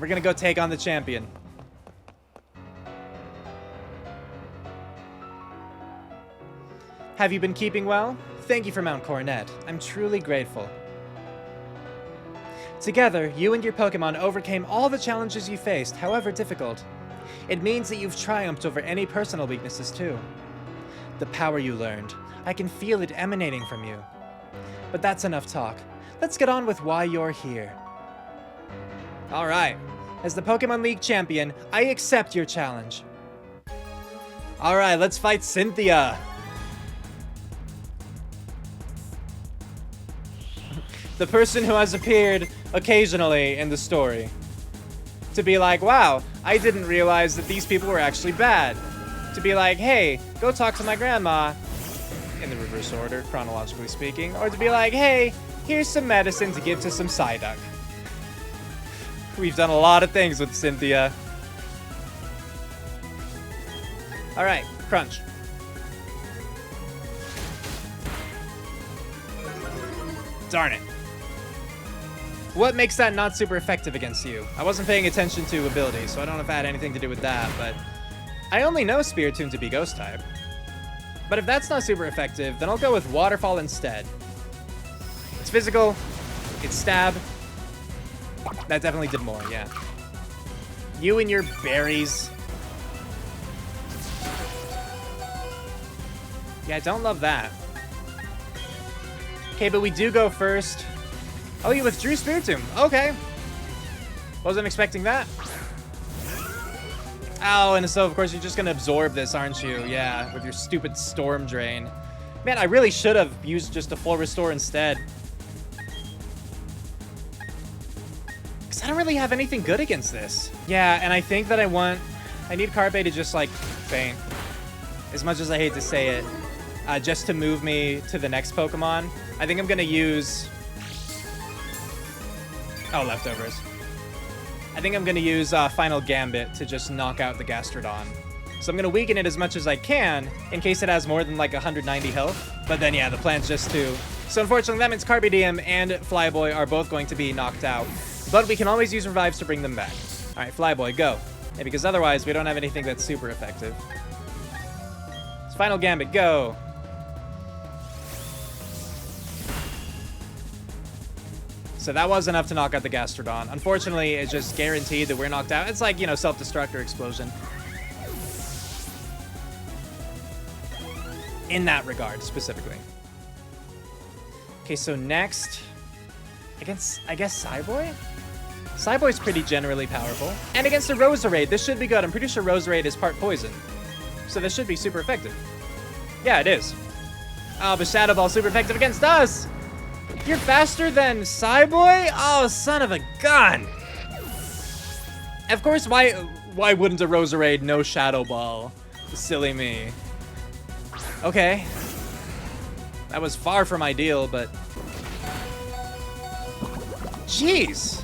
We're gonna go take on the champion. Have you been keeping well? Thank you for Mount Coronet. I'm truly grateful. Together, you and your Pokemon overcame all the challenges you faced, however difficult. It means that you've triumphed over any personal weaknesses too. The power you learned, I can feel it emanating from you. But that's enough talk. Let's get on with why you're here. Alright, as the Pokemon League champion, I accept your challenge. Alright, let's fight Cynthia. The person who has appeared occasionally in the story. To be like, wow, I didn't realize that these people were actually bad. To be like, hey, go talk to my grandma. In the reverse order, chronologically speaking. Or to be like, hey, here's some medicine to give to some Psyduck. We've done a lot of things with Cynthia. Alright, crunch. Darn it. What makes that not super effective against you? I wasn't paying attention to abilities, so I don't know if it had anything to do with that, but I only know Spiritomb to be Ghost type. But if that's not super effective, then I'll go with Waterfall instead. It's physical, it's stab. That definitely did more, yeah. You and your berries. Yeah, I don't love that. Okay, but we do go first. Oh, you withdrew Spiritomb. Okay. Wasn't expecting that. Oh, and so, of course, you're just going to absorb this, aren't you? Yeah, with your stupid Storm Drain. Man, I really should have used just a full restore instead. Because I don't really have anything good against this. Yeah, and I think that I need Carpe to just, like, faint. As much as I hate to say it. Just to move me to the next Pokemon. I think I'm going to use... Oh, leftovers. I think I'm going to use Final Gambit to just knock out the Gastrodon. So I'm going to weaken it as much as I can in case it has more than like 190 health. But then, yeah, the plan's just 2. So unfortunately, that means Carpe Diem and Flyboy are both going to be knocked out. But we can always use Revives to bring them back. All right, Flyboy, go. Yeah, because otherwise, we don't have anything that's super effective. So Final Gambit, go. So that was enough to knock out the Gastrodon. Unfortunately, it's just guaranteed that we're knocked out. It's like, you know, self-destruct or explosion. In that regard, specifically. Okay, so next... I guess Psyboy? Psyboy's pretty generally powerful. And against a Roserade, this should be good. I'm pretty sure Roserade is part poison. So this should be super effective. Yeah, it is. Oh, but Shadow Ball's super effective against us! You're faster than Psyboy? Oh, son of a gun! Of course, why wouldn't a Roserade know Shadow Ball? Silly me. Okay. That was far from ideal, but... Jeez!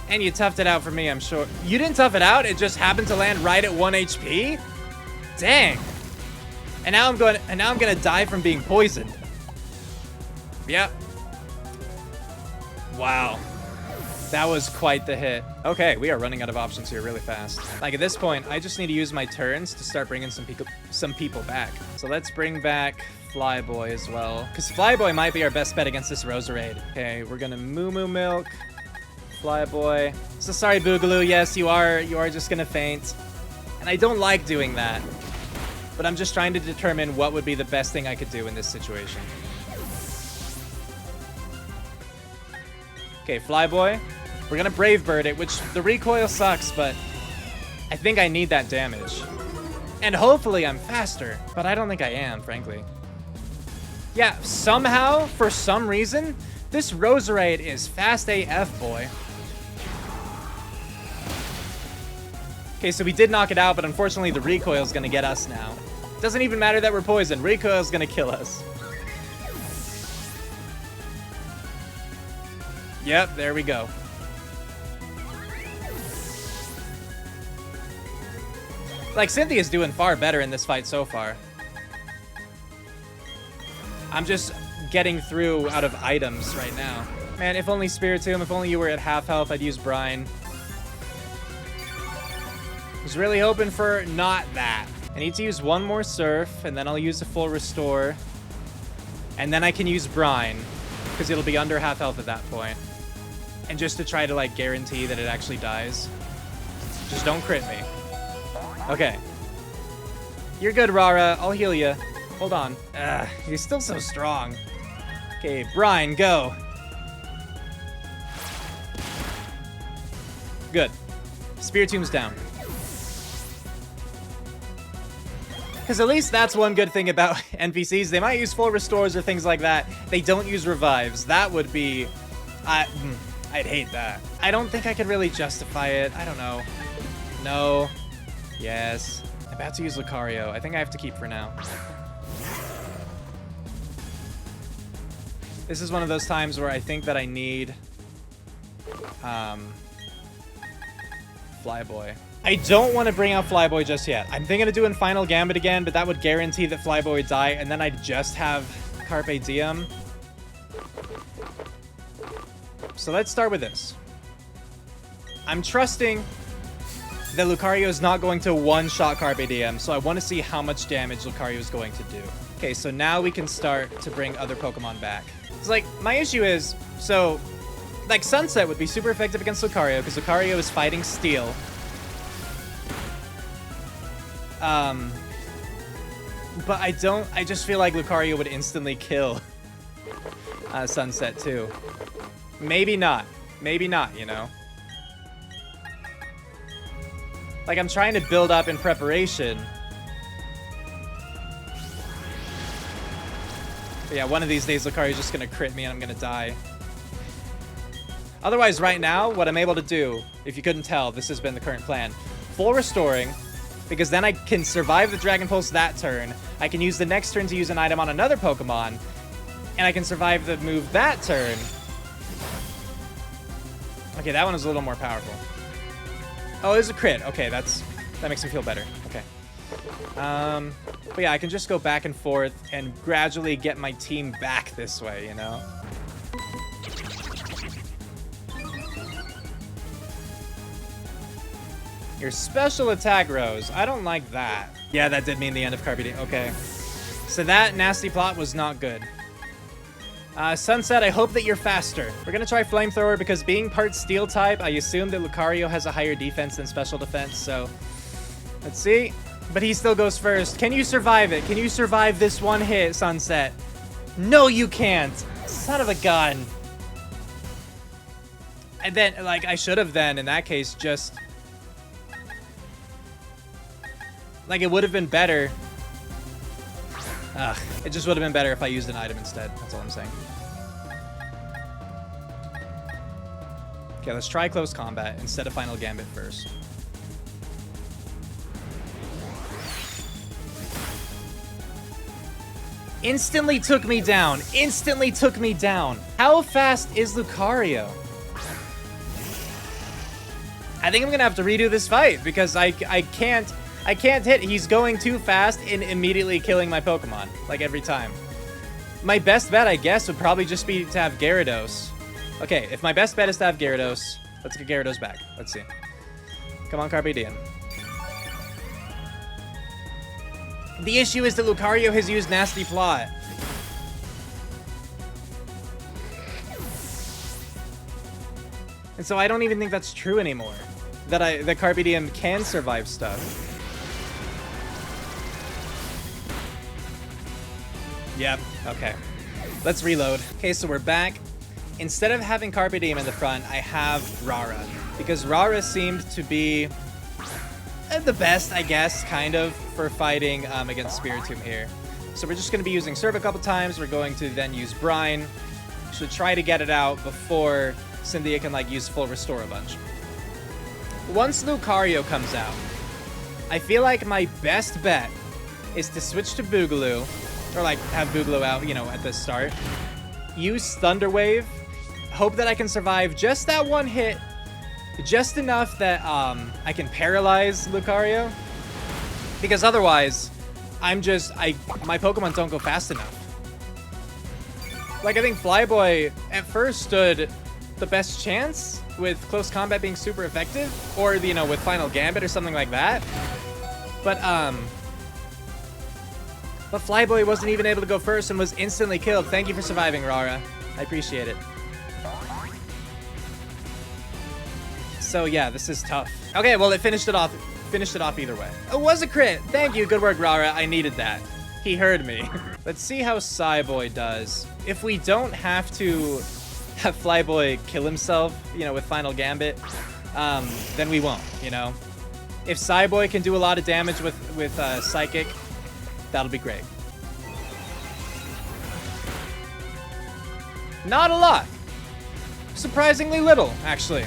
And you toughed it out for me, I'm sure. You didn't tough it out? It just happened to land right at 1 HP? Dang! And now I'm gonna die from being poisoned. Yep. Wow. That was quite the hit. Okay, we are running out of options here really fast. Like, at this point, I just need to use my turns to start bringing some people back. So let's bring back Flyboy as well. Because Flyboy might be our best bet against this Roserade. Okay, we're gonna Moo Moo Milk. Flyboy. So sorry, Boogaloo. Yes, you are just gonna faint. And I don't like doing that. But I'm just trying to determine what would be the best thing I could do in this situation. Okay, Flyboy. We're gonna Brave Bird it, which the recoil sucks, but I think I need that damage. And hopefully I'm faster, but I don't think I am, frankly. Yeah, somehow, for some reason, this Roserade is fast AF, boy. Okay, so we did knock it out, but unfortunately the recoil is gonna get us now. Doesn't even matter that we're poisoned. Recoil is gonna kill us. Yep, there we go. Like, Cynthia's doing far better in this fight so far. I'm just getting through out of items right now. Man, if only Spiritomb, if only you were at half health, I'd use Brine. Was really hoping for not that. I need to use one more Surf, and then I'll use a full Restore. And then I can use Brine, because it'll be under half health at that point. And just to try to, like, guarantee that it actually dies. Just don't crit me. Okay. You're good, Rara. I'll heal you. Hold on. You're still so strong. Okay, Brine, go. Good. Spiritomb's down. Because at least that's one good thing about NPCs. They might use full restores or things like that. They don't use revives. That would be... I'd hate that. I don't think I could really justify it. I don't know. No. Yes. I'm about to use Lucario. I think I have to keep for now. This is one of those times where I think that I need... Flyboy. I don't want to bring out Flyboy just yet. I'm thinking of doing Final Gambit again, but that would guarantee that Flyboy would die, and then I'd just have Carpe Diem. So let's start with this. I'm trusting that Lucario is not going to one-shot Carpe Diem, so I want to see how much damage Lucario is going to do. Okay, so now we can start to bring other Pokemon back. It's like, my issue is, so, like, Sunset would be super effective against Lucario, because Lucario is fighting Steel. But I just feel like Lucario would instantly kill Sunset too. Maybe not, you know? Like, I'm trying to build up in preparation. But yeah, one of these days Lucario's just gonna crit me and I'm gonna die. Otherwise, right now, what I'm able to do, if you couldn't tell, this has been the current plan. Full restoring, because then I can survive the Dragon Pulse that turn. I can use the next turn to use an item on another Pokemon. And I can survive the move that turn. Okay, that one is a little more powerful. Oh, it's a crit. Okay, that makes me feel better. Okay. But yeah, I can just go back and forth and gradually get my team back this way, you know? Your special attack rose. I don't like that. Yeah, that did mean the end of Carpe Diem. Okay. So that nasty plot was not good. Sunset, I hope that you're faster. We're gonna try Flamethrower because being part Steel type, I assume that Lucario has a higher defense than special defense, so... Let's see. But he still goes first. Can you survive it? Can you survive this one hit, Sunset? No, you can't. Son of a gun. And then, like, I should have then, in that case, just... Like, it would have been better. Ugh, it just would have been better if I used an item instead. That's all I'm saying. Okay, let's try close combat instead of Final Gambit first. Instantly took me down. Instantly took me down. How fast is Lucario? I think I'm gonna have to redo this fight because I can't hit. He's going too fast and immediately killing my Pokemon, like every time. My best bet, I guess, would probably just be to have Gyarados. Okay, if my best bet is to have Gyarados, let's get Gyarados back. Let's see. Come on, Carpe Diem. The issue is that Lucario has used Nasty Plot. And so I don't even think that's true anymore. That Carpe Diem can survive stuff. Yep, okay. Let's reload. Okay, so we're back. Instead of having Carpe Diem in the front, I have Rara. Because Rara seemed to be the best, I guess, kind of, for fighting against Spiritomb here. So we're just going to be using Surf a couple times. We're going to then use Brine. Should try to get it out before Cynthia can, like, use full restore a bunch. Once Lucario comes out, I feel like my best bet is to switch to Boogaloo. Or, like, have Boogaloo out, you know, at the start. Use Thunder Wave. Hope that I can survive just that one hit. Just enough that I can paralyze Lucario. Because otherwise, my Pokemon don't go fast enough. Like, I think Flyboy at first stood the best chance with close combat being super effective, or, you know, with Final Gambit or something like that. But Flyboy wasn't even able to go first and was instantly killed. Thank you for surviving, Rara. I appreciate it. So yeah, this is tough. Okay, well, it finished it off either way. It was a crit. Thank you. Good work, Rara. I needed that. He heard me. Let's see how Cyboy does. If we don't have to have Flyboy kill himself, you know, with Final Gambit, then we won't, you know. If Cyboy can do a lot of damage with Psychic, that'll be great. Not a lot. Surprisingly little, actually.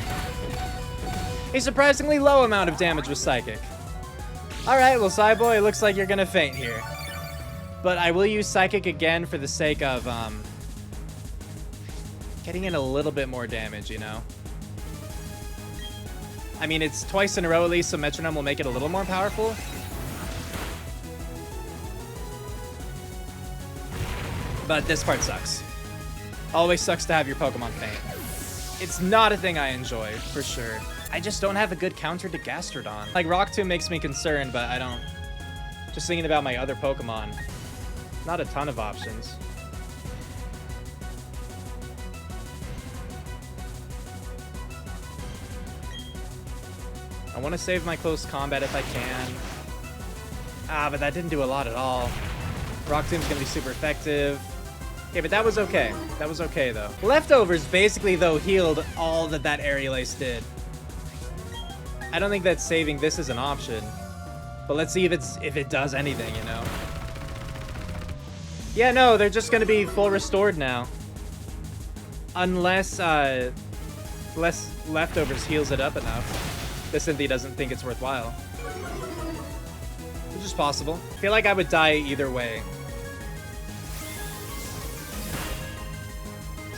A surprisingly low amount of damage with Psychic. Alright, well, Cyboy, it looks like you're gonna faint here. But I will use Psychic again for the sake of, getting in a little bit more damage, you know? I mean, it's twice in a row at least, so Metronome will make it a little more powerful. But this part sucks. Always sucks to have your Pokemon faint. It's not a thing I enjoy, for sure. I just don't have a good counter to Gastrodon. Like, Rock Tomb makes me concerned, but I don't... Just thinking about my other Pokemon. Not a ton of options. I want to save my close combat if I can. Ah, but that didn't do a lot at all. Rock Tomb's gonna be super effective. Okay, but that was okay. That was okay, though. Leftovers basically, though, healed all that Aerial Ace did. I don't think that saving this is an option. But let's see if it does anything, you know? Yeah, no, they're just gonna be full restored now. Unless, less Leftovers heals it up enough. The Cynthia doesn't think it's worthwhile. Which is possible. I feel like I would die either way.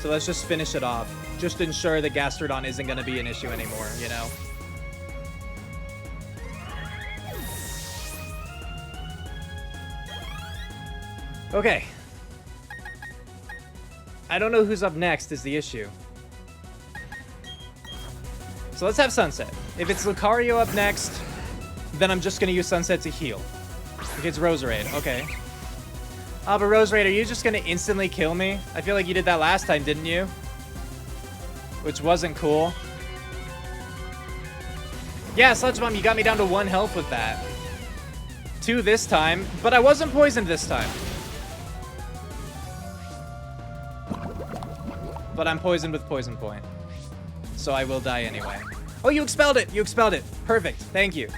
So let's just finish it off. Just ensure that Gastrodon isn't going to be an issue anymore, you know? Okay. I don't know who's up next is the issue. So let's have Sunset. If it's Lucario up next, then I'm just going to use Sunset to heal. Okay, it's Roserade. Okay. Oh, but Roserade, are you just going to instantly kill me? I feel like you did that last time, didn't you? Which wasn't cool. Yeah, Sludge Bomb, you got me down to 1 health with that. 2 this time, but I wasn't poisoned this time. But I'm poisoned with Poison Point. So I will die anyway. Oh, you expelled it! You expelled it! Perfect. Thank you.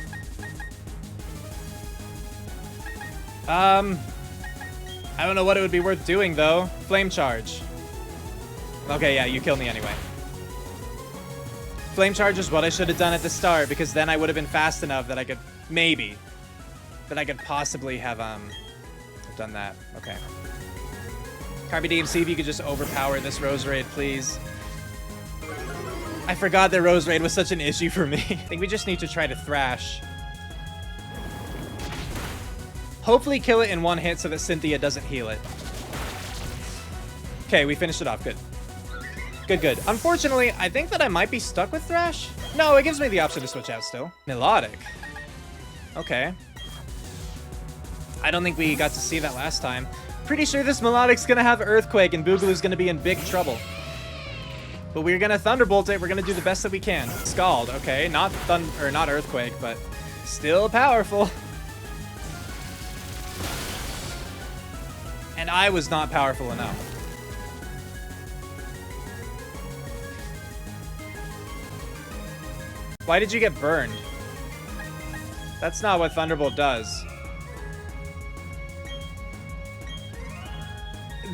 I don't know what it would be worth doing, though. Flame Charge. Okay, yeah, you kill me anyway. Flame Charge is what I should have done at the start, because then I would have been fast enough that I could, maybe, that I could possibly have, done that. Okay. Carpe Diem, see if you could just overpower this Roserade, please. I forgot that Roserade was such an issue for me. I think we just need to try to Thrash. Hopefully kill it in 1 hit so that Cynthia doesn't heal it. Okay, we finished it off. Good. Good, good. Unfortunately, I think that I might be stuck with Thrash. No, it gives me the option to switch out still. Melodic. Okay. I don't think we got to see that last time. Pretty sure this Melodic's gonna have Earthquake and Boogaloo's gonna be in big trouble. But we're gonna Thunderbolt it. We're gonna do the best that we can. Scald, okay. Not Earthquake, but still powerful. And I was not powerful enough. Why did you get burned? That's not what Thunderbolt does.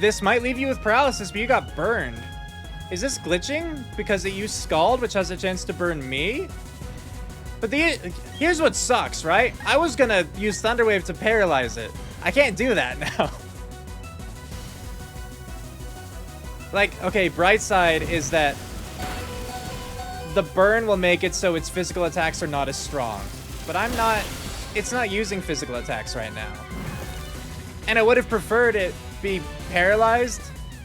This might leave you with paralysis, but you got burned. Is this glitching? Because it used Scald, which has a chance to burn me? But here's what sucks, right? I was gonna use Thunder Wave to paralyze it. I can't do that now. Like, okay, bright side is that the burn will make it so its physical attacks are not as strong. But it's not using physical attacks right now. And I would have preferred it be paralyzed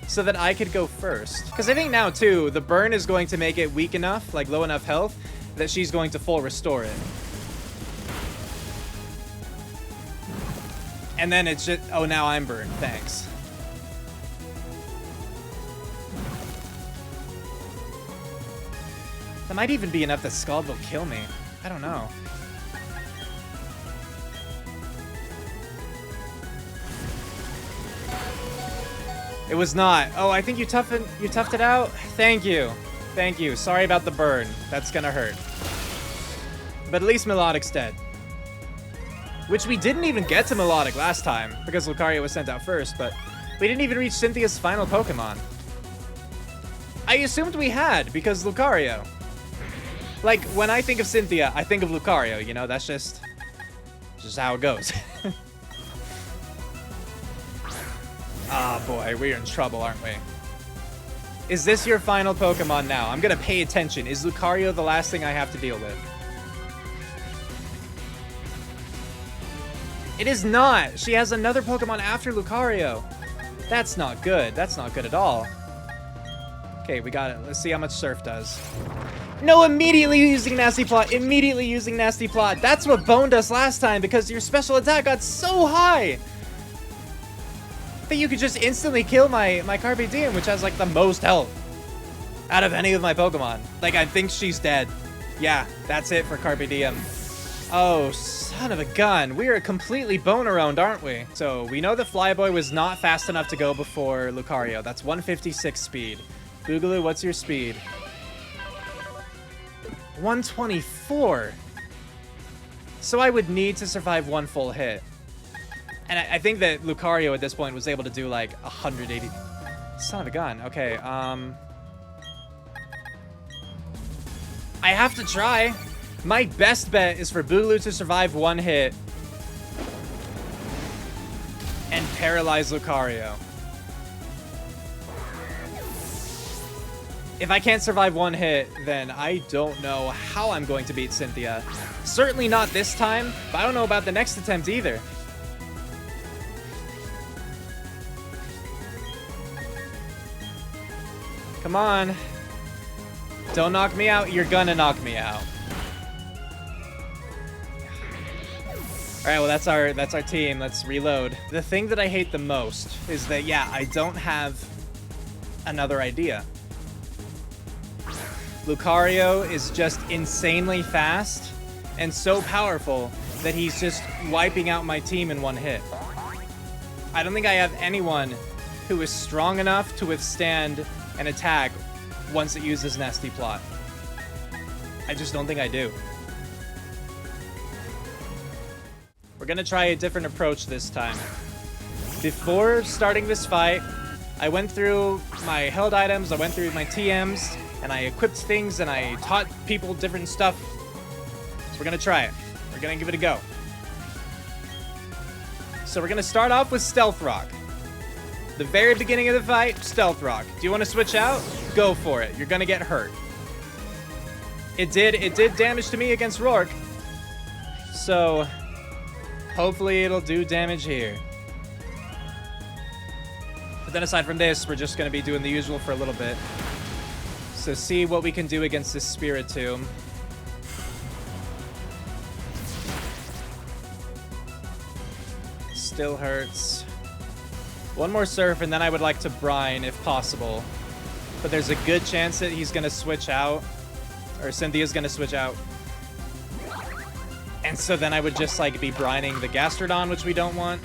so that I could go first. Because I think now, too, the burn is going to make it weak enough, like low enough health, that she's going to full restore it. And then it's just... Oh, now I'm burned. Thanks. That might even be enough that Scald will kill me. I don't know. It was not. Oh, I think you toughed it out? Thank you. Thank you. Sorry about the burn. That's gonna hurt. But at least Melodic's dead. Which we didn't even get to Melodic last time, because Lucario was sent out first, but we didn't even reach Cynthia's final Pokemon. I assumed we had, because Lucario. Like, when I think of Cynthia, I think of Lucario, you know? That's just how it goes. Ah, boy, we're in trouble, aren't we? Is this your final Pokemon now? I'm gonna pay attention. Is Lucario the last thing I have to deal with? It is not! She has another Pokemon after Lucario. That's not good. That's not good at all. Okay, we got it. Let's see how much Surf does. No, immediately using Nasty Plot. Immediately using Nasty Plot. That's what boned us last time because your special attack got so high that you could just instantly kill my Carpe Diem, which has like the most health out of any of my Pokemon. Like, I think she's dead. Yeah, that's it for Carpe Diem. Oh, son of a gun. We are completely bone-around, aren't we? So, we know the Flyboy was not fast enough to go before Lucario. That's 156 speed. Boogaloo, what's your speed? 124. So I would need to survive one full hit. And I think that Lucario at this point was able to do like 180. Son of a gun. Okay, I have to try. My best bet is for Boogaloo to survive one hit and paralyze Lucario. If I can't survive one hit, then I don't know how I'm going to beat Cynthia. Certainly not this time, but I don't know about the next attempt either. Come on. Don't knock me out. You're gonna knock me out. Alright, well that's our team. Let's reload. The thing that I hate the most is that, yeah, I don't have another idea. Lucario is just insanely fast and so powerful that he's just wiping out my team in one hit. I don't think I have anyone who is strong enough to withstand an attack once it uses Nasty Plot. I just don't think I do. We're gonna try a different approach this time. Before starting this fight, I went through my held items, I went through my TMs, and I equipped things, and I taught people different stuff. So we're gonna try it. We're gonna give it a go. So we're gonna start off with Stealth Rock. The very beginning of the fight, Stealth Rock. Do you want to switch out? Go for it. You're gonna get hurt. It did damage to me against Rourke. So hopefully it'll do damage here. But then aside from this, we're just gonna be doing the usual for a little bit. So see what we can do against this Spiritomb. Still hurts. One more Surf, and then I would like to Brine if possible. But there's a good chance that he's gonna switch out. Or Cynthia's gonna switch out. And so then I would just like be brining the Gastrodon, which we don't want.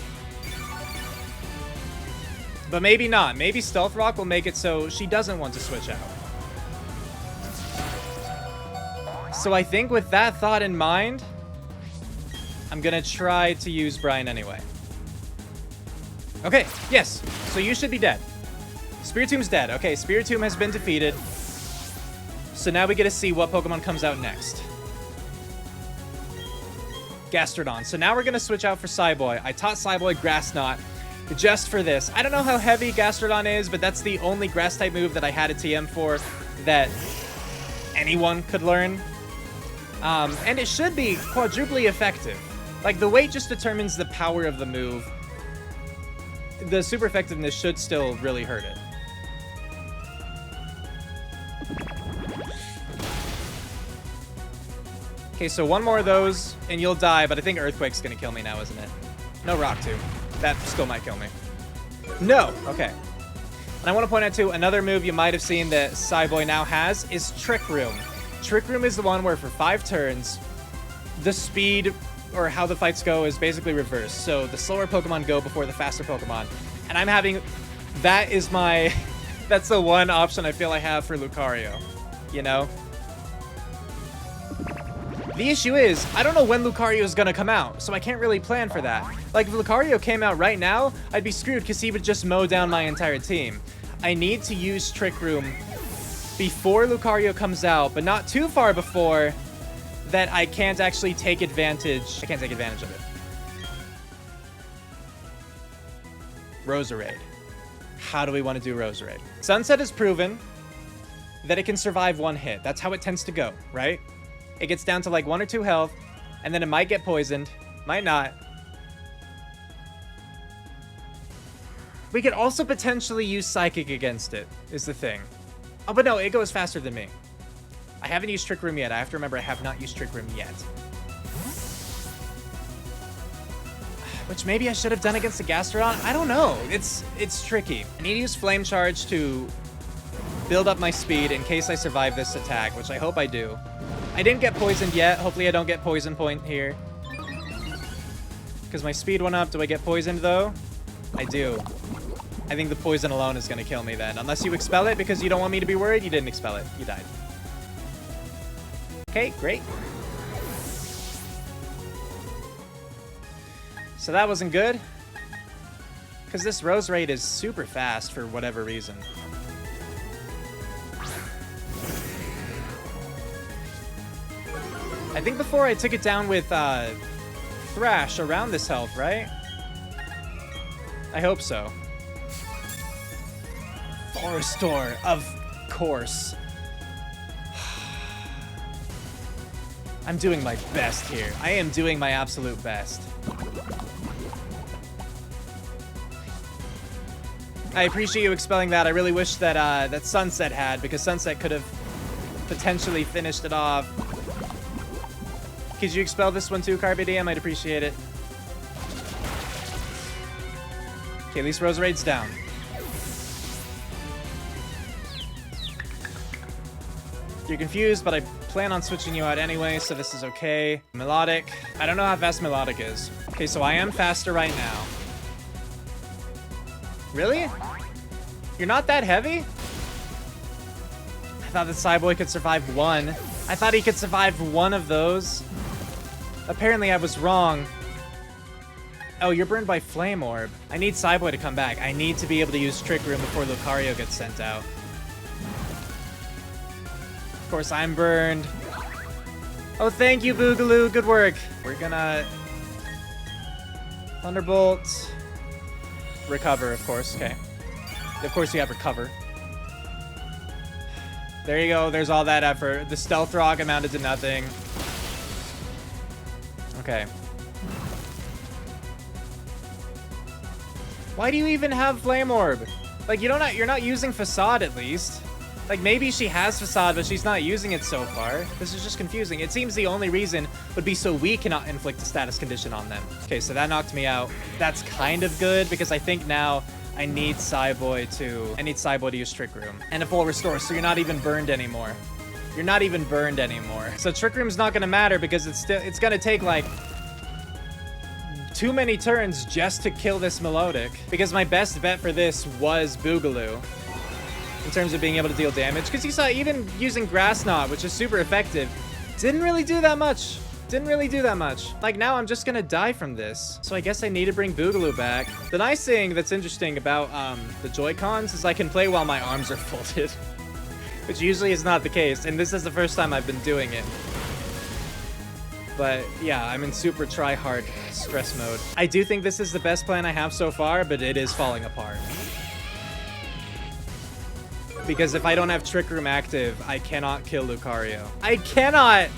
But maybe not. Maybe Stealth Rock will make it so she doesn't want to switch out. So I think with that thought in mind, I'm gonna try to use Brine anyway. Okay, yes. So you should be dead. Spiritomb's dead. Okay, Spiritomb has been defeated. So now we get to see what Pokemon comes out next. Gastrodon. So now we're going to switch out for Psyboy. I taught Psyboy Grass Knot just for this. I don't know how heavy Gastrodon is, but that's the only Grass-type move that I had a TM for that anyone could learn. And it should be quadruply effective. Like, the weight just determines the power of the move. The super effectiveness should still really hurt it. Okay, so one more of those, and you'll die, but I think Earthquake's gonna kill me now, isn't it? No, Rock too. That still might kill me. No! Okay. And I want to point out, too, another move you might have seen that Cyboy now has is Trick Room. Trick Room is the one where for 5 turns, the speed or how the fights go is basically reversed. So the slower Pokemon go before the faster Pokemon. And I'm having... That is my... That's the one option I feel I have for Lucario. You know? The issue is, I don't know when Lucario is going to come out, so I can't really plan for that. Like, if Lucario came out right now, I'd be screwed because he would just mow down my entire team. I need to use Trick Room before Lucario comes out, but not too far before that I can't actually take advantage. I can't take advantage of it. Roserade. How do we want to do Roserade? Sunset has proven that it can survive 1 hit. That's how it tends to go, right? It gets down to like 1 or 2 health, and then it might get poisoned. Might not. We could also potentially use Psychic against it, is the thing. Oh, but no, it goes faster than me. I haven't used Trick Room yet. I have to remember I have not used Trick Room yet. Which maybe I should have done against the Gastrodon. I don't know. It's tricky. I need to use Flame Charge to build up my speed in case I survive this attack, which I hope I do. I didn't get poisoned yet. Hopefully I don't get poison point here. Because my speed went up. Do I get poisoned, though? I do. I think the poison alone is going to kill me then. Unless you expel it because you don't want me to be worried. You didn't expel it. You died. Okay, great. So that wasn't good. Because this Roserade is super fast for whatever reason. I think before I took it down with Thrash around this health, right? I hope so. Forestor, of course. I'm doing my best here. I am doing my absolute best. I appreciate you expelling that. I really wish that that Sunset had, because Sunset could have potentially finished it off. Could you expel this one too, Carbidia? I'd appreciate it. Okay, at least Roserade's down. You're confused, but I plan on switching you out anyway, so this is okay. Melodic. I don't know how fast Melodic is. Okay, so I am faster right now. Really? You're not that heavy? I thought that Cyboy could survive 1. I thought he could survive 1 of those. Apparently I was wrong. Oh, you're burned by Flame Orb. I need Cyboy to come back. I need to be able to use Trick Room before Lucario gets sent out. Of course, I'm burned. Oh, thank you, Boogaloo. Good work. We're gonna... Thunderbolt. Recover, of course. Okay. Of course, you have Recover. There you go. There's all that effort. The Stealth Rock amounted to nothing. Okay. Why do you even have Flame Orb? Like, you're not using Facade, at least. Like, maybe she has Facade, but she's not using it so far. This is just confusing. It seems the only reason would be so we cannot inflict a status condition on them. Okay, so that knocked me out. That's kind of good, because I think now I need Cyboy to use Trick Room. And a full restore, so you're not even burned anymore. You're not even burned anymore. So Trick Room's not gonna matter, because it's gonna take, like, too many turns just to kill this Melodic. Because my best bet for this was Boogaloo. In terms of being able to deal damage. Because you saw even using Grass Knot, which is super effective, didn't really do that much. Didn't really do that much. Like, now I'm just gonna die from this. So I guess I need to bring Boogaloo back. The nice thing that's interesting about the Joy-Cons is I can play while my arms are folded. Which usually is not the case. And this is the first time I've been doing it. But yeah, I'm in super try-hard stress mode. I do think this is the best plan I have so far, but it is falling apart. Because if I don't have Trick Room active, I cannot kill Lucario. I cannot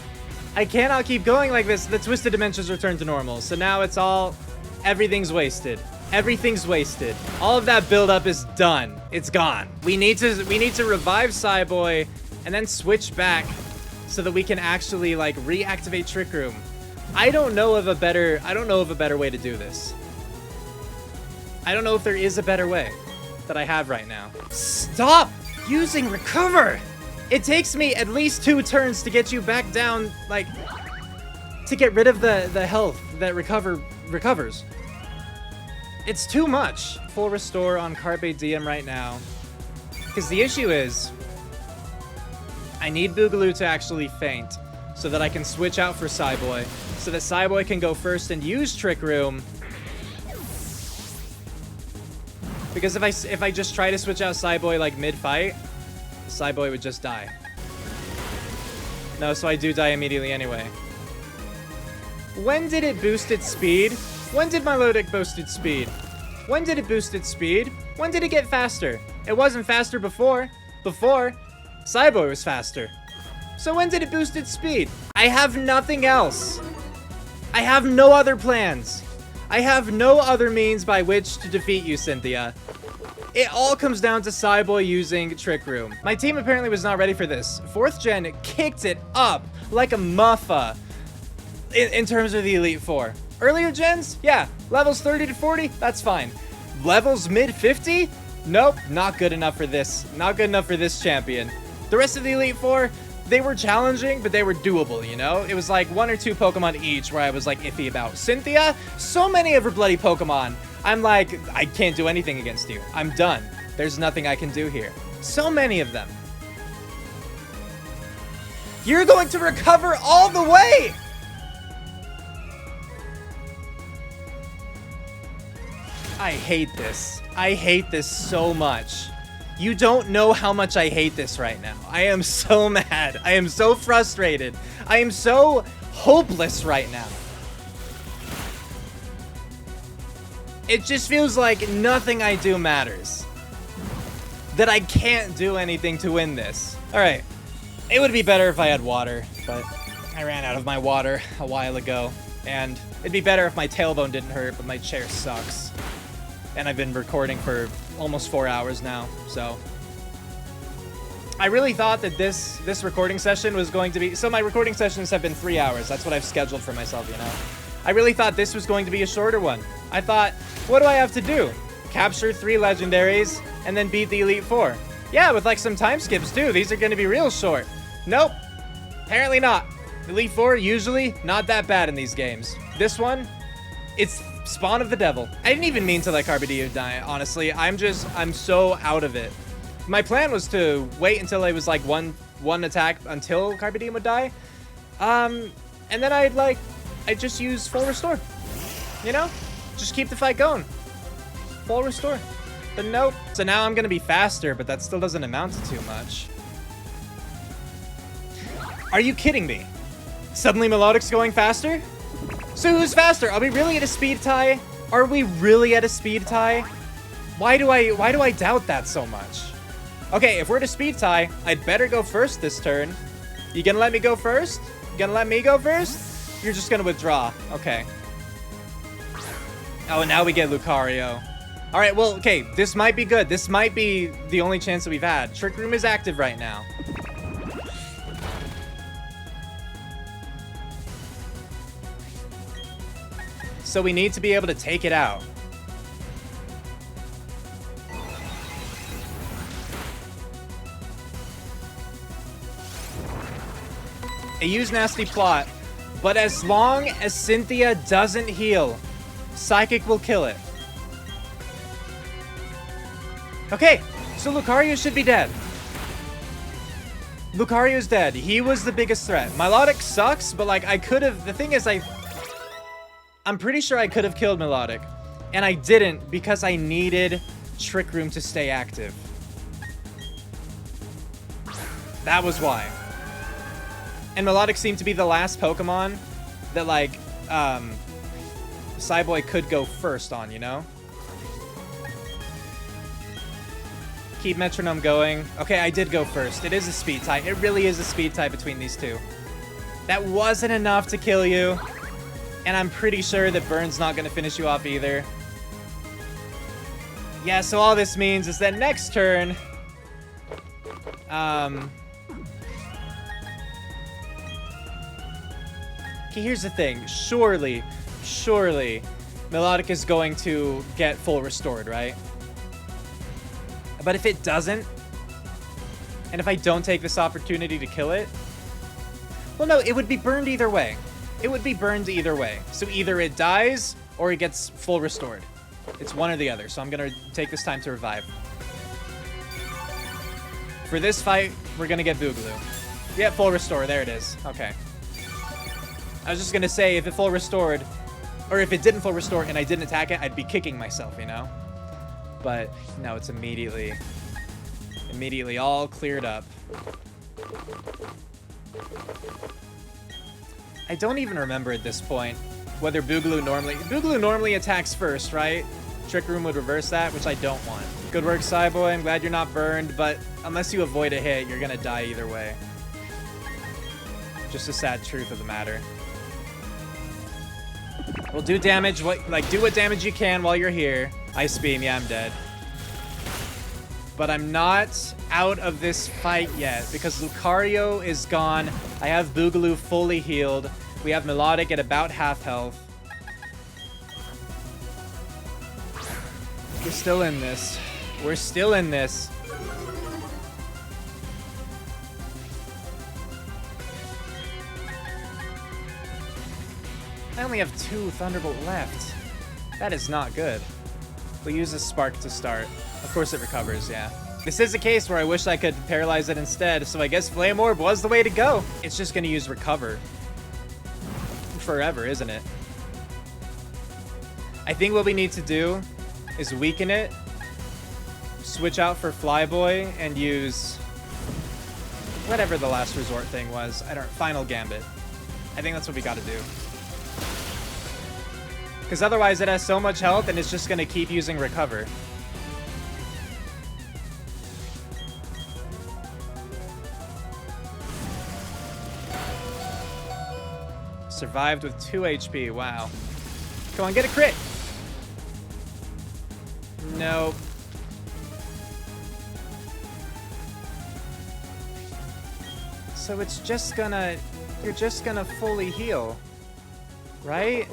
keep going like this. The Twisted Dimensions return to normal. So now it's all... Everything's wasted. Everything's wasted. All of that buildup is done. It's gone. We need to revive Cyboy and then switch back so that we can actually like reactivate Trick Room. I don't know of a better way to do this. I don't know if there is a better way that I have right now. Stop using recover. It takes me at least 2 turns to get you back down, like, to get rid of the health that recovers. It's too much. Full restore on Carpe Diem right now. Because the issue is, I need Boogaloo to actually faint so that I can switch out for Cyboy, so that Cyboy can go first and use Trick Room. Because if I just try to switch out Cyboy like mid-fight, Cyboy would just die. No, so I do die immediately anyway. When did it boost its speed? When did Milotic boost its speed? When did it boost its speed? When did it get faster? It wasn't faster before. Before, Cyboy was faster. So when did it boost its speed? I have nothing else. I have no other plans. I have no other means by which to defeat you, Cynthia. It all comes down to Cyboy using Trick Room. My team apparently was not ready for this. 4th gen kicked it up like a muffa in terms of the Elite Four. Earlier gens, yeah, levels 30 to 40, that's fine. Levels mid 50? Nope, not good enough for this. Not good enough for this champion. The rest of the Elite Four, they were challenging, but they were doable, you know? It was like 1 or 2 Pokemon each where I was like iffy about. Cynthia, so many of her bloody Pokemon. I'm like, I can't do anything against you. I'm done. There's nothing I can do here. So many of them. You're going to recover all the way! I hate this. I hate this so much. You don't know how much I hate this right now. I am so mad. I am so frustrated. I am so hopeless right now. It just feels like nothing I do matters. That I can't do anything to win this. Alright. It would be better if I had water, but I ran out of my water a while ago. And it'd be better if my tailbone didn't hurt, but my chair sucks. And I've been recording for almost 4 hours now, so. I really thought that this recording session was going to be... So my recording sessions have been 3 hours. That's what I've scheduled for myself, you know? I really thought this was going to be a shorter one. I thought, what do I have to do? Capture 3 legendaries, and then beat the Elite Four. Yeah, with like some time skips too. These are going to be real short. Nope. Apparently not. Elite Four, usually not that bad in these games. This one, it's spawn of the devil. I didn't even mean to let Carpe Diem die, honestly. I'm so out of it. My plan was to wait until it was like one attack until Carpe Diem would die. And then I'd just use full restore. You know? Just keep the fight going. Full restore. But nope. So now I'm gonna be faster, but that still doesn't amount to too much. Are you kidding me? Suddenly Melodic's going faster? So who's faster? Are we really at a speed tie? Are we really at a speed tie? Why do I doubt that so much? Okay, if we're at a speed tie, I'd better go first this turn. You gonna let me go first? You gonna let me go first? You're just gonna withdraw. Okay. Oh, and now we get Lucario. All right, well, okay, this might be good. This might be the only chance that we've had. Trick Room is active right now. So we need to be able to take it out. I use Nasty Plot, but as long as Cynthia doesn't heal, Psychic will kill it. Okay, so Lucario should be dead. Lucario's dead. He was the biggest threat. Milotic sucks, but like I could have... The thing is, I'm pretty sure I could have killed Milotic, and I didn't because I needed Trick Room to stay active. That was why. And Milotic seemed to be the last Pokemon that, like, Cyboy could go first on, you know? Keep Metronome going. Okay, I did go first. It is a speed tie. It really is a speed tie between these two. That wasn't enough to kill you. And I'm pretty sure that Burn's not going to finish you off either. Yeah, so all this means is that next turn... Okay, here's the thing. Surely, Melodic is going to get full restored, right? But if it doesn't, and if I don't take this opportunity to kill it, well, no, it would be burned either way. It would be burned either way. So either it dies or it gets full restored. It's one or the other. So I'm going to take this time to revive. For this fight, we're going to get Boogaloo. Yeah, full restore. There it is. Okay. I was just going to say, if it full restored, or if it didn't full restore and I didn't attack it, I'd be kicking myself, you know? But no, it's immediately all cleared up. I don't even remember at this point whether Boogaloo normally attacks first, right? Trick Room would reverse that, which I don't want. Good work, Cyboy. I'm glad you're not burned, but unless you avoid a hit, you're gonna die either way. Just a sad truth of the matter. Well, do damage, do what damage you can while you're here. Ice Beam, yeah, I'm dead. But I'm not out of this fight yet because Lucario is gone. I have Boogaloo fully healed. We have Melodic at about half health. We're still in this. We're still in this. I only have 2 Thunderbolt left. That is not good. We'll use a Spark to start. Of course it recovers, yeah. This is a case where I wish I could paralyze it instead, so I guess Flame Orb was the way to go. It's just gonna use Recover. Forever, isn't it? I think what we need to do is weaken it, switch out for Flyboy, and use whatever the last resort thing was. Final Gambit. I think that's what we gotta do. Because otherwise it has so much health and it's just gonna keep using Recover. Survived with 2 HP, wow. Come on, get a crit! Nope. So it's just gonna... You're just gonna fully heal. Right?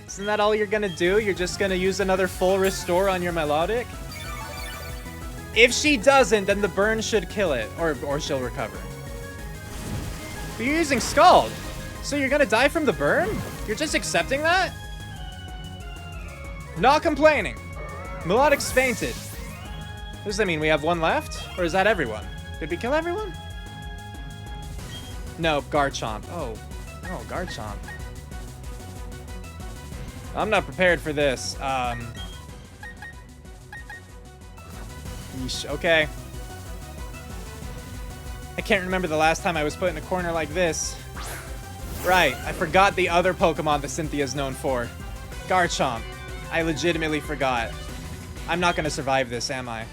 Isn't that all you're gonna do? You're just gonna use another full restore on your Melodic? If she doesn't, then the burn should kill it. Or she'll recover. But you're using Scald. So you're gonna die from the burn? You're just accepting that? Not complaining. Melodic's fainted. Does that mean we have 1 left? Or is that everyone? Did we kill everyone? No, Garchomp. Oh, Garchomp. I'm not prepared for this. Yeesh, okay. I can't remember the last time I was put in a corner like this. Right, I forgot the other Pokemon that Cynthia's known for. Garchomp. I legitimately forgot. I'm not gonna survive this, am I?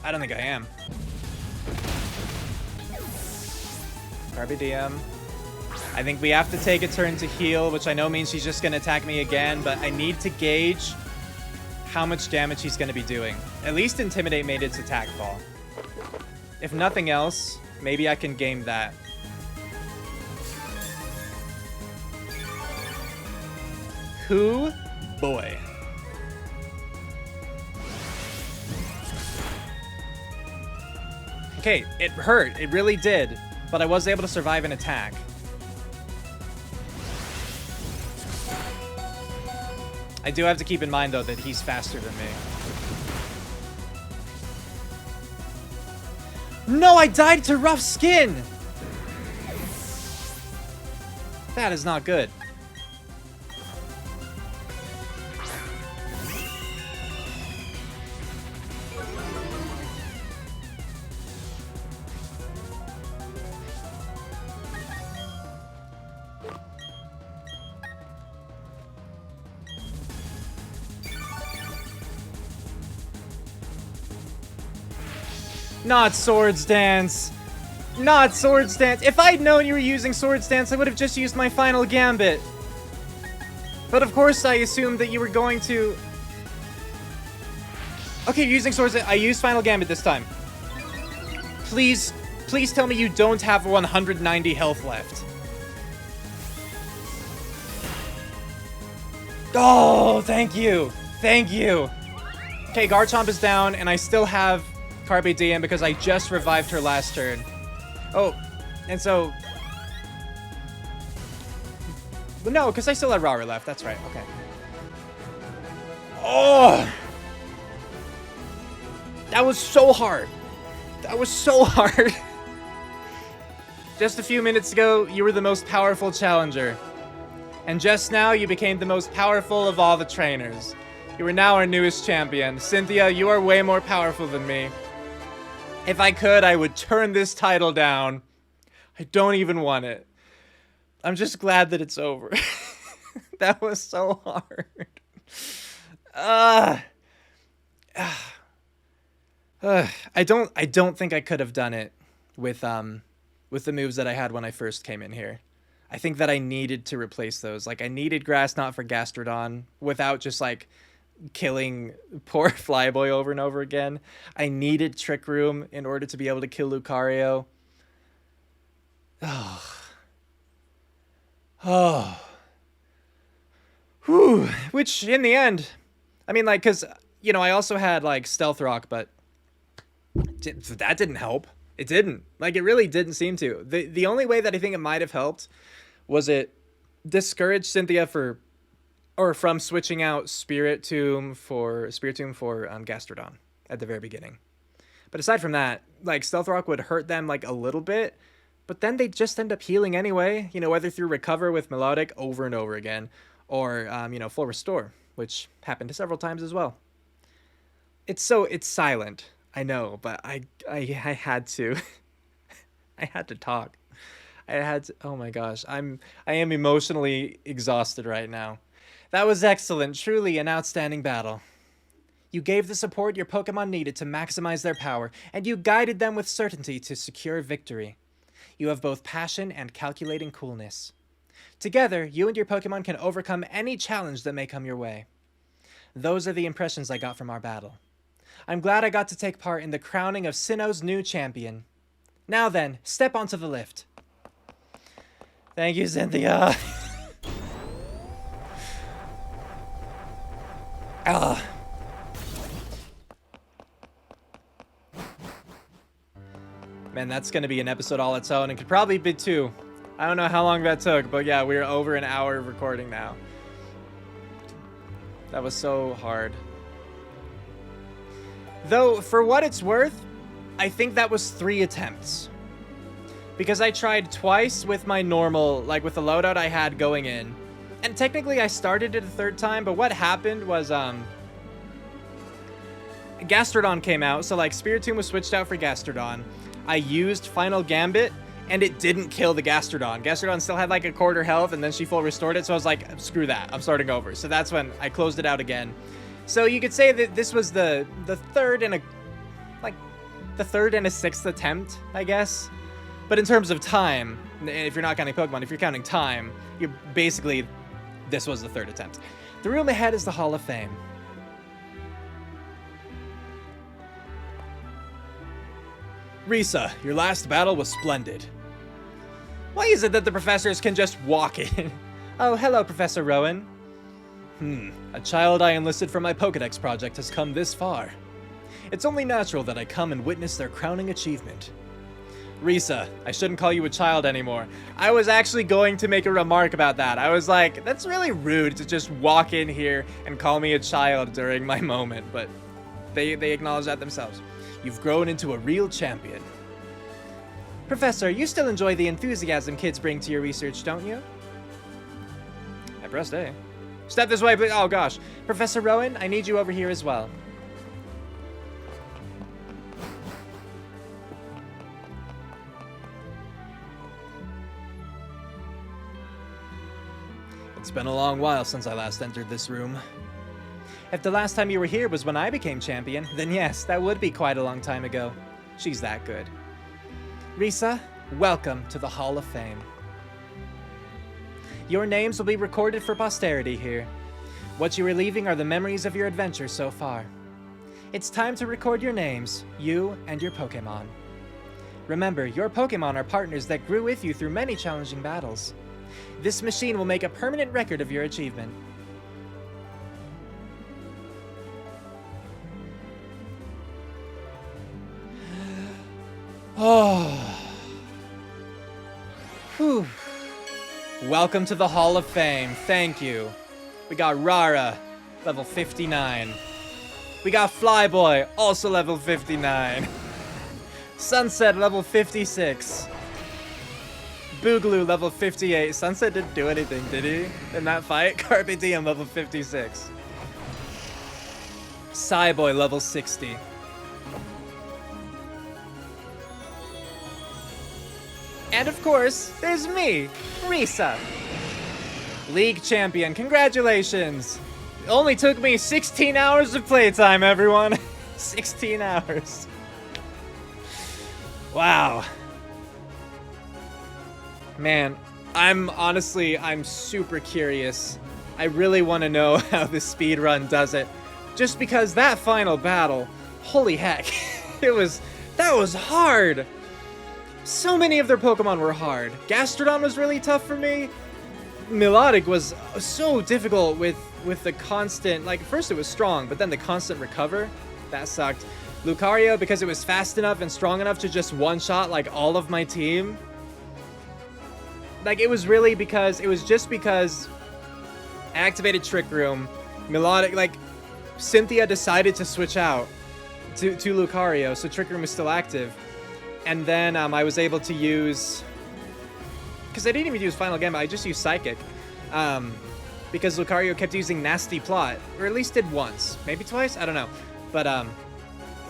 I don't think I am. Carbidium. I think we have to take a turn to heal, which I know means she's just gonna attack me again, but I need to gauge how much damage he's gonna be doing. At least Intimidate made its attack fall. If nothing else, maybe I can game that. Who? Boy. Okay, it hurt. It really did. But I was able to survive an attack. I do have to keep in mind, though, that he's faster than me. No, I died to Rough Skin! That is not good. Not Swords Dance. Not Swords Dance. If I'd known you were using Swords Dance, I would have just used my Final Gambit. But of course I assumed that you were going to... Okay, you're using Swords Dance. I used Final Gambit this time. Please, Please tell me you don't have 190 health left. Oh, thank you. Thank you. Okay, Garchomp is down, and I still have Carpe Diem because I just revived her last turn. Oh, and so... No, because I still had Rara left. That's right. Okay. Oh! That was so hard. That was so hard. Just a few minutes ago, you were the most powerful challenger. And just now, you became the most powerful of all the trainers. You are now our newest champion. Cynthia, you are way more powerful than me. If I could, I would turn this title down. I don't even want it. I'm just glad that it's over. That was so hard. I don't think I could have done it with the moves that I had when I first came in here. I think that I needed to replace those. Like, I needed Grass Knot for Gastrodon without just, like, killing poor Flyboy over and over again. I needed Trick Room in order to be able to kill Lucario. Oh. Whew. Which, in the end, I mean, like, because, you know, I also had, like, Stealth Rock, but that didn't help. It didn't. Like, it really didn't seem to. The only way that I think it might have helped was it discouraged Cynthia from switching out Spirit Tomb for Gastrodon at the very beginning. But aside from that, like, Stealth Rock would hurt them, like, a little bit, but then they'd just end up healing anyway, you know, whether through Recover with Melodic over and over again, or, you know, Full Restore, which happened several times as well. It's silent, I know, but I had to. I had to talk. Oh my gosh, I am emotionally exhausted right now. That was excellent, truly an outstanding battle. You gave the support your Pokemon needed to maximize their power, and you guided them with certainty to secure victory. You have both passion and calculating coolness. Together, you and your Pokemon can overcome any challenge that may come your way. Those are the impressions I got from our battle. I'm glad I got to take part in the crowning of Sinnoh's new champion. Now then, step onto the lift. Thank you, Cynthia. Man, that's going to be an episode all its own. It could probably be 2. I don't know how long that took, but yeah, we're over an hour of recording now. That was so hard. Though, for what it's worth, I think that was 3 attempts. Because I tried twice with my normal, like with the loadout I had going in. And technically I started it a 3rd time, but what happened was, Gastrodon came out, so like Spiritomb was switched out for Gastrodon. I used Final Gambit, and it didn't kill the Gastrodon. Gastrodon still had like a quarter health, and then she full restored it, so I was like, screw that, I'm starting over. So that's when I closed it out again. So you could say that this was the third and a 6th attempt, I guess. But in terms of time, if you're not counting Pokemon, if you're counting time, this was the 3rd attempt. The room ahead is the Hall of Fame. Risa, your last battle was splendid. Why is it that the professors can just walk in? Oh, hello, Professor Rowan. A child I enlisted for my Pokedex project has come this far. It's only natural that I come and witness their crowning achievement. Risa, I shouldn't call you a child anymore. I was actually going to make a remark about that. I was like, that's really rude to just walk in here and call me a child during my moment, but they acknowledge that themselves. You've grown into a real champion. Professor, you still enjoy the enthusiasm kids bring to your research, don't you? I pressed A. Step this way, please. Oh gosh. Professor Rowan, I need you over here as well. It's been a long while since I last entered this room. If the last time you were here was when I became champion, then yes, that would be quite a long time ago. She's that good. Risa, welcome to the Hall of Fame. Your names will be recorded for posterity here. What you are leaving are the memories of your adventure so far. It's time to record your names, you and your Pokemon. Remember, your Pokemon are partners that grew with you through many challenging battles. This machine will make a permanent record of your achievement. Oh. Whew. Welcome to the Hall of Fame. Thank you. We got Rara, level 59. We got Flyboy, also level 59. Sunset, level 56. Boogaloo, level 58. Sunset didn't do anything, did he? In that fight? Carpe Diem, level 56. Psyboy, level 60. And of course, there's me, Risa. League champion, congratulations. It only took me 16 hours of playtime, everyone. 16 hours. Wow. Man, I'm super curious. I really want to know how the speedrun does it. Just because that final battle, holy heck, that was hard. So many of their Pokemon were hard. Gastrodon was really tough for me. Melodic was so difficult with the constant, like, first it was strong, but then the constant recover, that sucked. Lucario, because it was fast enough and strong enough to just one-shot, like, all of my team. Like, it was just because I activated Trick Room, Melodic, like, Cynthia decided to switch out to Lucario, so Trick Room was still active. And then I was able to use, because I didn't even use Final Gambit, I just used Psychic. Because Lucario kept using Nasty Plot, or at least did once, maybe twice, I don't know. But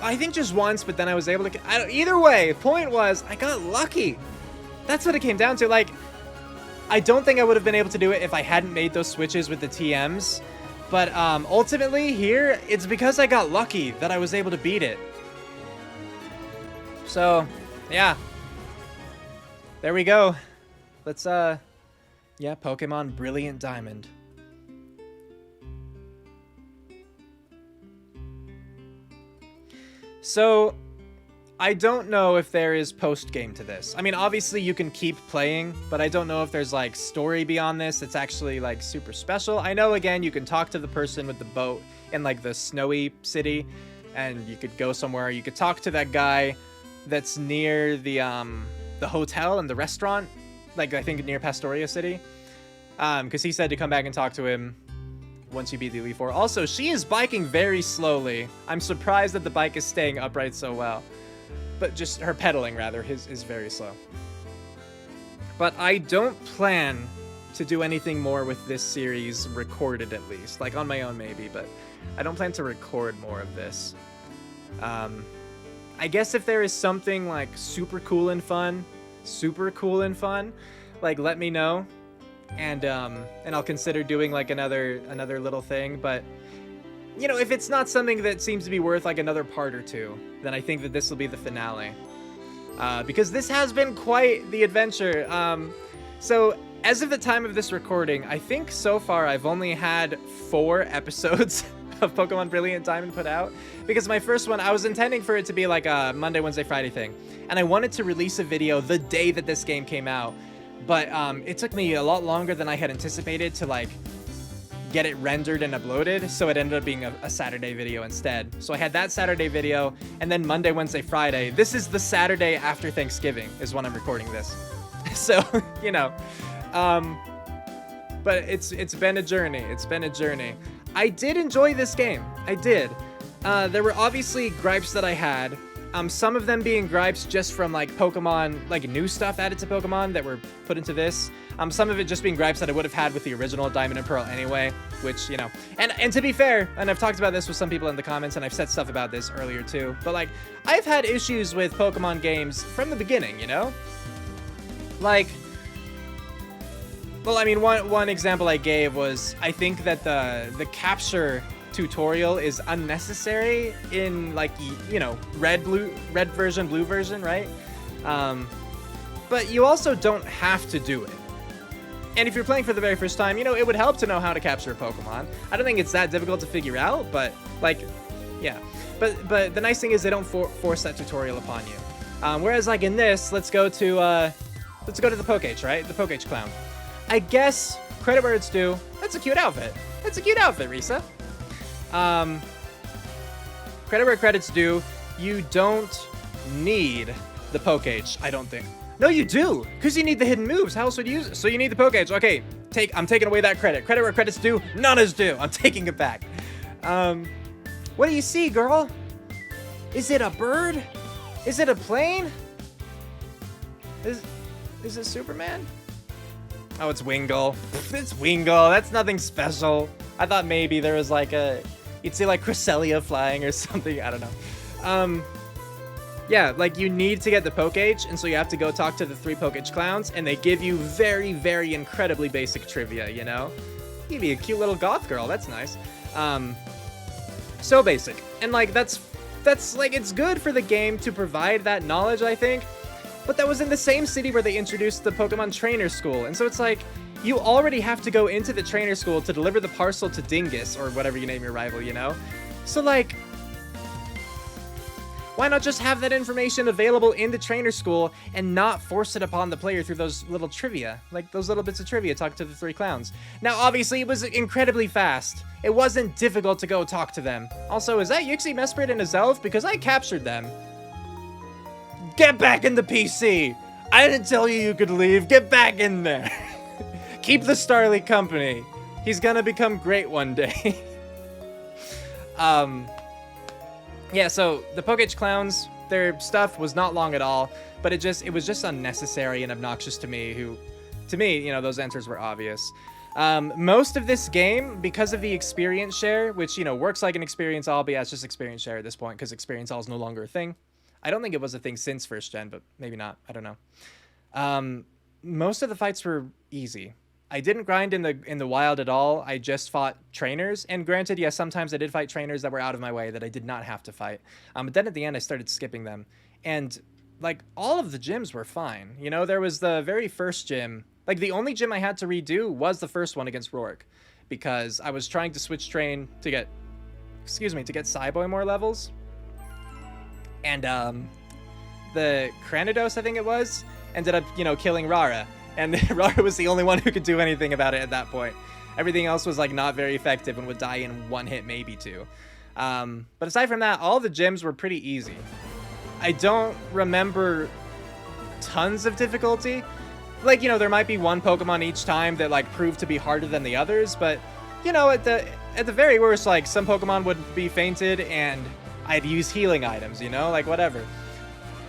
I think just once, but then I was able to, either way, point was, I got lucky. That's what it came down to. Like, I don't think I would have been able to do it if I hadn't made those switches with the TMs. But ultimately, here, it's because I got lucky that I was able to beat it. So, yeah. There we go. Let's, yeah, Pokemon Brilliant Diamond. So, I don't know if there is post-game to this. I mean, obviously you can keep playing, but I don't know if there's, like, story beyond this that's actually, like, super special. I know, again, you can talk to the person with the boat in, like, the snowy city, and you could go somewhere. You could talk to that guy that's near the hotel and the restaurant, like, I think near Pastoria City, because he said to come back and talk to him once you beat the Elite Four. Also, she is biking very slowly. I'm surprised that the bike is staying upright so well. But just her pedaling, rather, is very slow. But I don't plan to do anything more with this series, recorded at least. Like, on my own, maybe, but I don't plan to record more of this. I guess if there is something, like, super cool and fun, like, let me know. And I'll consider doing, like, another little thing, but, you know, if it's not something that seems to be worth, like, another part or two, then I think that this will be the finale. Because this has been quite the adventure. So, as of the time of this recording, I think so far I've only had 4 episodes of Pokemon Brilliant Diamond put out. Because my first one, I was intending for it to be, like, a Monday, Wednesday, Friday thing. And I wanted to release a video the day that this game came out. But it took me a lot longer than I had anticipated to, like, get it rendered and uploaded, so it ended up being a Saturday video instead. So I had that Saturday video, and then Monday, Wednesday, Friday. This is the Saturday after Thanksgiving is when I'm recording this. So, you know, but it's been a journey. I did enjoy this game. I did. There were obviously gripes that I had. Some of them being gripes just from, like, Pokemon, like, new stuff added to Pokemon that were put into this. Some of it just being gripes that I would have had with the original Diamond and Pearl anyway, which, you know, and to be fair, and I've talked about this with some people in the comments, and I've said stuff about this earlier too, but, like, I've had issues with Pokemon games from the beginning, you know? Like, well, I mean, one example I gave was, I think that the capture tutorial is unnecessary in, like, you know, red version, blue version, right? But you also don't have to do it. And if you're playing for the very first time, you know, it would help to know how to capture a Pokemon. I don't think it's that difficult to figure out, but, like, yeah. But the nice thing is they don't force that tutorial upon you. Whereas like in this, let's go to the Poke-H, right? The Poke-H clown. I guess credit where it's due. That's a cute outfit. That's a cute outfit, Risa. Credit where credit's due. You don't need the Poke-H, I don't think. No, you do, because you need the hidden moves. How else would you use it? So you need the Poke-H. Okay, I'm taking away that credit. Credit where credit's due. None is due. I'm taking it back. What do you see, girl? Is it a bird? Is it a plane? Is it Superman? Oh, it's Wingull. It's Wingull. That's nothing special. I thought maybe there was like you'd see like Cresselia flying or something. I don't know. Yeah, like you need to get the Poke-H, and so you have to go talk to the 3 Poke-H clowns, and they give you very, very incredibly basic trivia, you know? Give you a cute little goth girl. That's nice. So basic. And like that's like, it's good for the game to provide that knowledge, I think. But that was in the same city where they introduced the Pokemon Trainer School. And so it's like, you already have to go into the Trainer School to deliver the parcel to Dingus, or whatever you name your rival, you know? So like, why not just have that information available in the Trainer School and not force it upon the player through those little trivia? Like, those little bits of trivia, talk to the 3 clowns. Now, obviously, it was incredibly fast. It wasn't difficult to go talk to them. Also, is that Yuxi, Mesprit, and Azelf? Because I captured them. Get back in the PC! I didn't tell you could leave. Get back in there. Keep the Starly company. He's gonna become great one day. Yeah, so the Poke-H clowns, their stuff was not long at all, but it was just unnecessary and obnoxious to me, you know, those answers were obvious. Most of this game, because of the experience share, which, you know, works like an experience all, but yeah, it's just experience share at this point, because experience all is no longer a thing. I don't think it was a thing since first gen, but maybe not. I don't know. Most of the fights were easy. I didn't grind in the wild at all. I just fought trainers. And granted, yes, sometimes I did fight trainers that were out of my way that I did not have to fight. But then at the end, I started skipping them. And, like, all of the gyms were fine. You know, there was the very first gym. Like, the only gym I had to redo was the first one against Roark. Because I was trying to switch train to get Cyboy more levels. And, the Cranidos, I think it was, ended up, you know, killing Rara. And Rara was the only one who could do anything about it at that point. Everything else was, like, not very effective and would die in 1 hit, maybe 2. But aside from that, all the gyms were pretty easy. I don't remember tons of difficulty. Like, you know, there might be one Pokemon each time that, like, proved to be harder than the others. But, you know, at the very worst, like, some Pokemon would be fainted and I'd use healing items, you know? Like, whatever.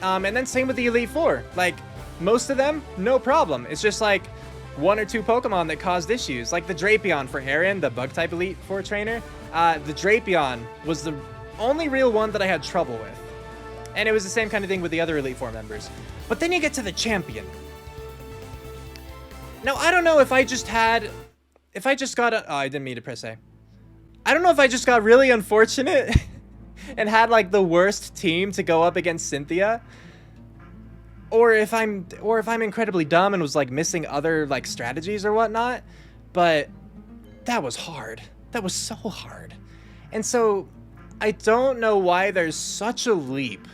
And then same with the Elite Four. Like, most of them, no problem. It's just like 1 or 2 Pokemon that caused issues. Like the Drapion for Aaron, the Bug-type Elite Four trainer. The Drapion was the only real one that I had trouble with. And it was the same kind of thing with the other Elite Four members. But then you get to the Champion. Now, I don't know if I just got oh, I didn't mean to press A. I don't know if I just got really unfortunate and had like the worst team to go up against Cynthia. Or if I'm incredibly dumb and was like missing other like strategies or whatnot, but that was hard. That was so hard. And so I don't know why there's such a leap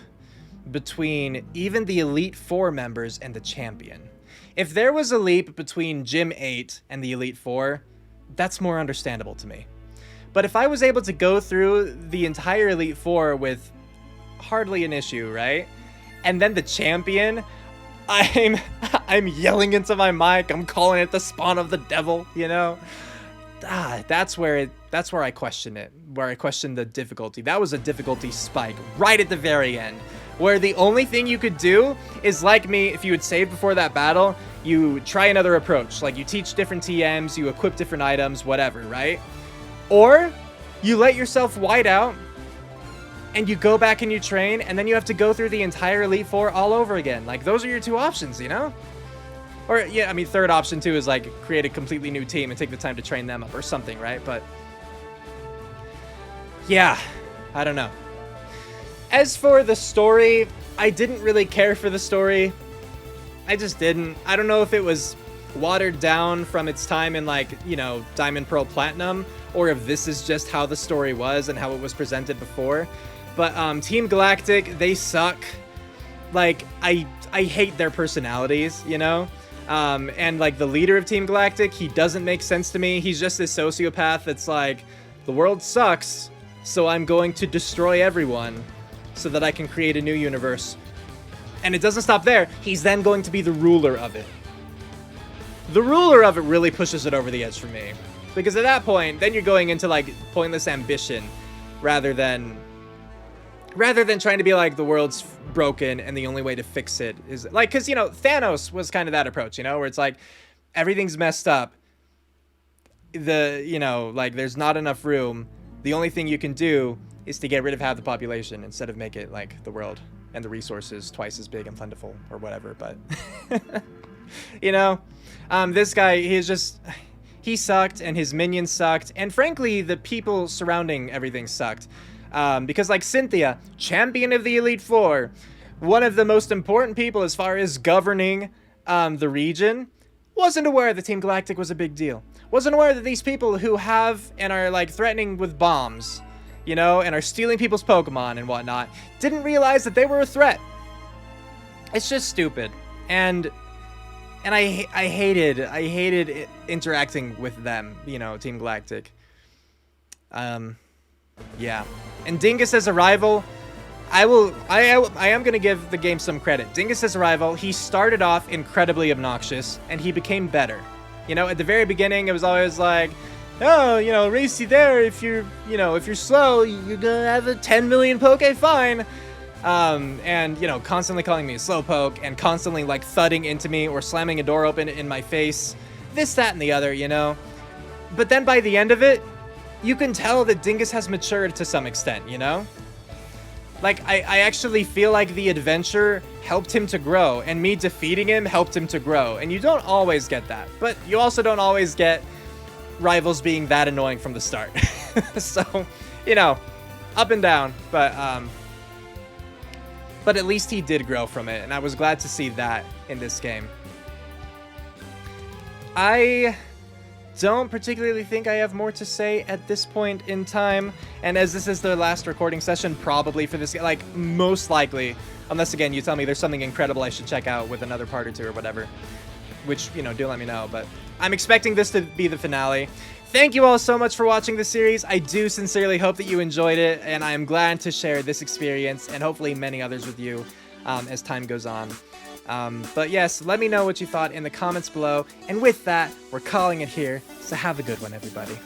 between even the Elite Four members and the Champion. If there was a leap between Gym 8 and the Elite Four, that's more understandable to me. But if I was able to go through the entire Elite Four with hardly an issue, right? And then the Champion, I'm yelling into my mic. I'm calling it the spawn of the devil, you know? That's where I question it. Where I question the difficulty. That was a difficulty spike right at the very end. Where the only thing you could do is, like me, if you had saved before that battle, you try another approach. Like, you teach different TMs, you equip different items, whatever, right? Or you let yourself white out, and you go back and you train, and then you have to go through the entire Elite Four all over again. Like, those are your 2 options, you know? Or, yeah, I mean, third option, too, is, like, create a completely new team and take the time to train them up or something, right? But, yeah, I don't know. As for the story, I didn't really care for the story. I just didn't. I don't know if it was watered down from its time in, like, you know, Diamond, Pearl, Platinum, or if this is just how the story was and how it was presented before. But Team Galactic, they suck. like, I hate their personalities, you know? And like the leader of Team Galactic, he doesn't make sense to me. He's just this sociopath that's like, the world sucks, so I'm going to destroy everyone so that I can create a new universe. And it doesn't stop there. He's then going to be the ruler of it. The ruler of it really pushes it over the edge for me. Because at that point, then you're going into like pointless ambition rather than trying to be like, the world's broken and the only way to fix it is like, because, you know, Thanos was kind of that approach, you know, where it's like everything's messed up. You know, like there's not enough room. The only thing you can do is to get rid of half the population instead of make it like the world and the resources twice as big and plentiful or whatever. But, you know, this guy, he sucked and his minions sucked. And frankly, the people surrounding everything sucked. Because like Cynthia, champion of the Elite Four, one of the most important people as far as governing the region, wasn't aware that Team Galactic was a big deal. Wasn't aware that these people who have and are like threatening with bombs, you know, and are stealing people's Pokemon and whatnot, didn't realize that they were a threat. It's just stupid. And I hated interacting with them, you know, Team Galactic. Yeah. And Dingus's arrival, I am going to give the game some credit. Dingus's arrival, he started off incredibly obnoxious, and he became better. You know, at the very beginning, it was always like, oh, you know, racy there, if you're slow, you're gonna have a 10 million Poke fine. And, you know, constantly calling me a slowpoke, and constantly, like, thudding into me, or slamming a door open in my face. This, that, and the other, you know? But then by the end of it, you can tell that Dingus has matured to some extent, you know? Like, I actually feel like the adventure helped him to grow, and me defeating him helped him to grow. And you don't always get that, but you also don't always get rivals being that annoying from the start. So, you know, up and down, but at least he did grow from it, and I was glad to see that in this game. I don't particularly think I have more to say at this point in time, and as this is the last recording session probably for this, like, most likely, unless again you tell me there's something incredible I should check out with another part or two or whatever, which, you know, do let me know, but I'm expecting this to be the finale. Thank you all so much for watching the series. I do sincerely hope that you enjoyed it, and I am glad to share this experience and hopefully many others with you as time goes on. But yes, let me know what you thought in the comments below. And with that, we're calling it here. So have a good one, everybody.